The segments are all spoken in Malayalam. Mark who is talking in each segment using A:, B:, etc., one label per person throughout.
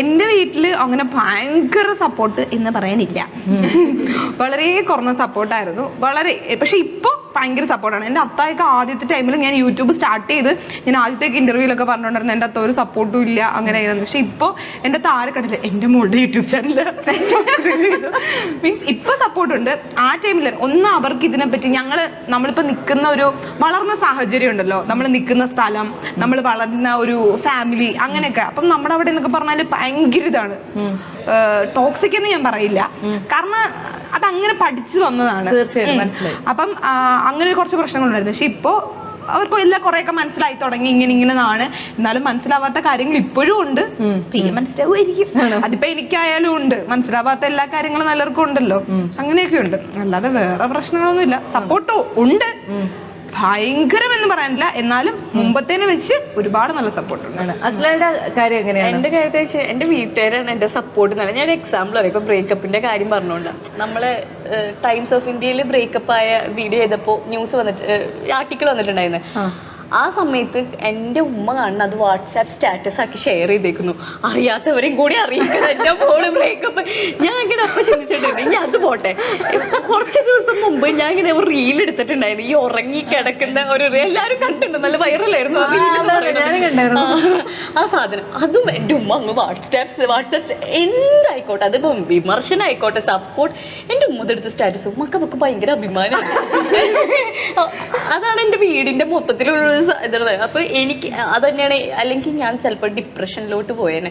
A: എൻ്റെ വീട്ടിൽ അങ്ങനെ ഭയങ്കര സപ്പോർട്ട് എന്ന് പറയാനില്ല. വളരെ കുറഞ്ഞ സപ്പോർട്ടായിരുന്നു. വളരെ പക്ഷെ ഇപ്പോൾ ഭയങ്കര സപ്പോർട്ടാണ്. എൻ്റെ അത്തായൊക്കെ ആദ്യത്തെ ടൈമിൽ ഞാൻ യൂട്യൂബ് സ്റ്റാർട്ട് ചെയ്ത് ഞാൻ ആദ്യത്തേക്ക് ഇന്റർവ്യൂലൊക്കെ പറഞ്ഞുകൊണ്ടിരുന്നത് എൻ്റെ അത്ത ഒരു സപ്പോർട്ടും ഇല്ല അങ്ങനെയായിരുന്നു. പക്ഷെ ഇപ്പോൾ എൻ്റെ താഴെ കണ്ടില്ല എൻ്റെ മോളുടെ യൂട്യൂബ് ചാനൽ മീൻസ് ഇപ്പൊ സപ്പോർട്ടുണ്ട്. ആ ടൈമിൽ ഒന്ന് അവർക്ക് ഇതിനെപ്പറ്റി നമ്മളിപ്പോ നിൽക്കുന്ന ഒരു വളർന്ന സാഹചര്യം ഉണ്ടല്ലോ, നമ്മൾ നിൽക്കുന്ന സ്ഥലം, നമ്മൾ വളർന്ന ഒരു ഫാമിലി, അങ്ങനെയൊക്കെ. അപ്പം നമ്മുടെ അവിടെ എന്നൊക്കെ പറഞ്ഞാല് ഭയങ്കര ഇതാണ്, ടോക്സിക് എന്ന് ഞാൻ പറയില്ല, കാരണം അതങ്ങനെ പഠിച്ചു വന്നതാണ്. അപ്പം അങ്ങനെ കുറച്ച് പ്രശ്നങ്ങളുണ്ടായിരുന്നു. പക്ഷെ ഇപ്പോ അവർക്ക് എല്ലാം കുറെയൊക്കെ മനസ്സിലായി തുടങ്ങി, ഇങ്ങനെയാണ്. എന്നാലും മനസ്സിലാവാത്ത കാര്യങ്ങൾ ഇപ്പോഴും ഉണ്ട്. പിന്നെ മനസ്സിലാവുമായിരിക്കും. അതിപ്പോ എനിക്കായാലും ഉണ്ട്, മനസ്സിലാവാത്ത എല്ലാ കാര്യങ്ങളും നല്ലവർക്കും ഉണ്ടല്ലോ, അങ്ങനെയൊക്കെ ഉണ്ട്. അല്ലാതെ വേറെ പ്രശ്നങ്ങളൊന്നുമില്ല. സപ്പോർട്ടോ ഉണ്ട്, ഭയങ്കരം എന്ന് പറയാനില്ല, എന്നാലും മുമ്പത്തേനെ വെച്ച് ഒരുപാട് നല്ല സപ്പോർട്ട് ഉണ്ട്.
B: അസ്ലാന്റെ കാര്യം എങ്ങനെയാണ്?
C: എന്റെ കാര്യത്തെ വെച്ച് എന്റെ വീട്ടുകാരാണ് എന്റെ സപ്പോർട്ട് എന്ന് പറഞ്ഞാൽ. ഞാൻ എക്സാമ്പിൾ അറിയാം. ഇപ്പൊ ബ്രേക്കപ്പിന്റെ കാര്യം പറഞ്ഞോണ്ട് നമ്മള് ടൈംസ് ഓഫ് ഇന്ത്യയിൽ ബ്രേക്കപ്പ് ആയ വീഡിയോ ചെയ്തപ്പോ ന്യൂസ് വന്നിട്ട് ആർട്ടിക്കിൾ വന്നിട്ടുണ്ടായിരുന്നു. ആ സമയത്ത് എൻ്റെ ഉമ്മ കാണുന്ന അത് വാട്സാപ്പ് സ്റ്റാറ്റസ് ആക്കി ഷെയർ ചെയ്തേക്കുന്നു. അറിയാത്തവരെയും കൂടി അറിയിക്കുന്നത് എൻ്റെ മോള് ബ്രേക്കപ്പ്. ഞാൻ ഇങ്ങനെ അപ്പം ചിന്തിച്ചിട്ടുണ്ട്, ഇനി അത് പോട്ടെ. കുറച്ച് ദിവസം മുമ്പ് ഞാൻ ഇങ്ങനെ ഒരു റീൽ എടുത്തിട്ടുണ്ടായിരുന്നു, ഈ ഉറങ്ങി കിടക്കുന്ന ഒരു എല്ലാവരും കണ്ടിട്ടുണ്ട്, നല്ല വൈറലായിരുന്നു ആ സാധനം. അതും എൻ്റെ ഉമ്മ അങ്ങ് വാട്സാപ്പ് എന്തായിക്കോട്ടെ, അതിപ്പം വിമർശനമായിക്കോട്ടെ, സപ്പോർട്ട്, എൻ്റെ ഉമ്മ എടുത്ത സ്റ്റാറ്റസ് ഉമ്മക്ക് അതൊക്കെ ഭയങ്കര അഭിമാനം. അതാണ് എൻ്റെ വീടിൻ്റെ മൊത്തത്തിലുള്ള അപ്പൊ എനിക്ക് അത് തന്നെയാണ്. അല്ലെങ്കിൽ ഞാൻ ചിലപ്പോൾ ഡിപ്രഷനിലോട്ട് പോയേനെ.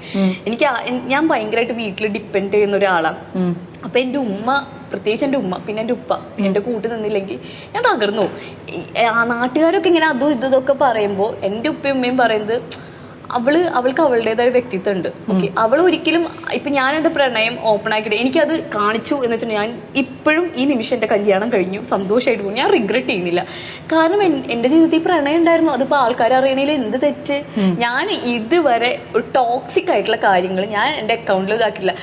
C: ഞാൻ ഭയങ്കരമായിട്ട് വീട്ടിൽ ഡിപ്പെൻഡ് ചെയ്യുന്ന ഒരാളാണ്. അപ്പൊ എൻ്റെ ഉമ്മ, പ്രത്യേകിച്ച് എൻ്റെ ഉമ്മ, പിന്നെ എൻ്റെ ഉപ്പ എൻ്റെ കൂട്ട് നിന്നില്ലെങ്കിൽ ഞാൻ തകർന്നു. ആ നാട്ടുകാരൊക്കെ ഇങ്ങനെ അതും ഇതൊക്കെ പറയുമ്പോൾ എൻ്റെ ഉപ്പയും ഉമ്മയും പറയുന്നത് അവൾക്ക് അവളുടേതായ വ്യക്തിത്വം ഉണ്ട്. ഓക്കെ, അവൾ ഒരിക്കലും ഇപ്പൊ ഞാൻ എൻ്റെ പ്രണയം ഓപ്പൺ ആക്കിയിട്ട് എനിക്കത് കാണിച്ചു എന്ന് വെച്ചിട്ടുണ്ടെങ്കിൽ ഞാൻ ഇപ്പോഴും ഈ നിമിഷം എൻ്റെ കല്യാണം കഴിഞ്ഞു സന്തോഷമായിട്ട് പോകും. ഞാൻ റിഗ്രറ്റ് ചെയ്യുന്നില്ല. കാരണം എൻ്റെ ജീവിതത്തിൽ പ്രണയം ഉണ്ടായിരുന്നു. അതിപ്പോൾ ആൾക്കാർ അറിയണേൽ എന്ത് തെറ്റ്. ഞാൻ ഇതുവരെ ഒരു ടോക്സിക് ആയിട്ടുള്ള കാര്യങ്ങൾ ഞാൻ എൻ്റെ അക്കൗണ്ടിൽ ഇതാക്കിയില്ല.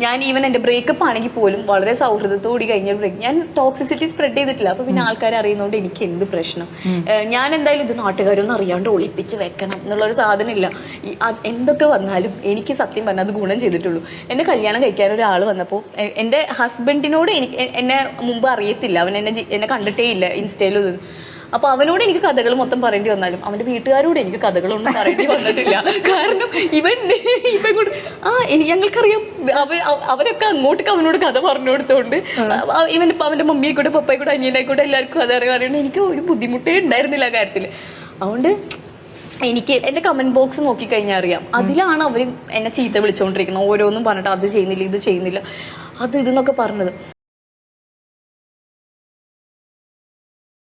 C: ഞാൻ ഈവൻ എൻ്റെ ബ്രേക്കപ്പ് ആണെങ്കിൽ പോലും വളരെ സൗഹൃദത്തോടി കഴിഞ്ഞ ഞാൻ ടോക്സിസിറ്റി സ്പ്രെഡ് ചെയ്തിട്ടില്ല. അപ്പൊ പിന്നെ ആൾക്കാർ അറിയുന്നതുകൊണ്ട് എനിക്ക് എന്ത് പ്രശ്നം. ഞാൻ എന്തായാലും ഇത് നാട്ടുകാരൊന്നും അറിയാണ്ട് ഒളിപ്പിച്ച് വെക്കണം എന്നുള്ളൊരു സാധനം ഇല്ല. എന്തൊക്കെ വന്നാലും എനിക്ക് സത്യം പറഞ്ഞാൽ അത് ഗുണം ചെയ്തിട്ടുള്ളൂ. എന്നെ കല്യാണം കഴിക്കാൻ ഒരാൾ വന്നപ്പോൾ എൻ്റെ ഹസ്ബൻഡിനോട് എന്നെ മുമ്പ് അറിയത്തില്ല, അവൻ എന്നെ കണ്ടിട്ടേ ഇല്ല ഇൻസ്റ്റയിലൊന്നും. അപ്പൊ അവനോട് എനിക്ക് കഥകൾ മൊത്തം പറയേണ്ടി വന്നാലും അവന്റെ വീട്ടുകാരോട് എനിക്ക് കഥകളൊന്നും പറയേണ്ടി വന്നിട്ടില്ല. കാരണം ഇവൻ കൂടെ ഞങ്ങൾക്കറിയാം അവരൊക്കെ അങ്ങോട്ടേക്ക് അവനോട് കഥ പറഞ്ഞു കൊടുത്തോണ്ട് അവന്റെ മമ്മിയെ കൂടെ പപ്പയെ കൂടെ അനിയനെ കൂടെ എല്ലാവർക്കും കഥ അറിയാറുണ്ട്. എനിക്ക് ഒരു ബുദ്ധിമുട്ടേ ഉണ്ടായിരുന്നില്ല ആ കാര്യത്തിൽ. അതുകൊണ്ട് എനിക്ക് എൻ്റെ കമന്റ് ബോക്സ് നോക്കിക്കഴിഞ്ഞാൽ അറിയാം, അതിലാണ് അവർ എന്നെ ചീത്ത വിളിച്ചുകൊണ്ടിരിക്കുന്നത്. ഓരോന്നും പറഞ്ഞിട്ട് അത് ചെയ്യുന്നില്ല, ഇത് ചെയ്യുന്നില്ല, അത് ഇതെന്നൊക്കെ പറഞ്ഞത്.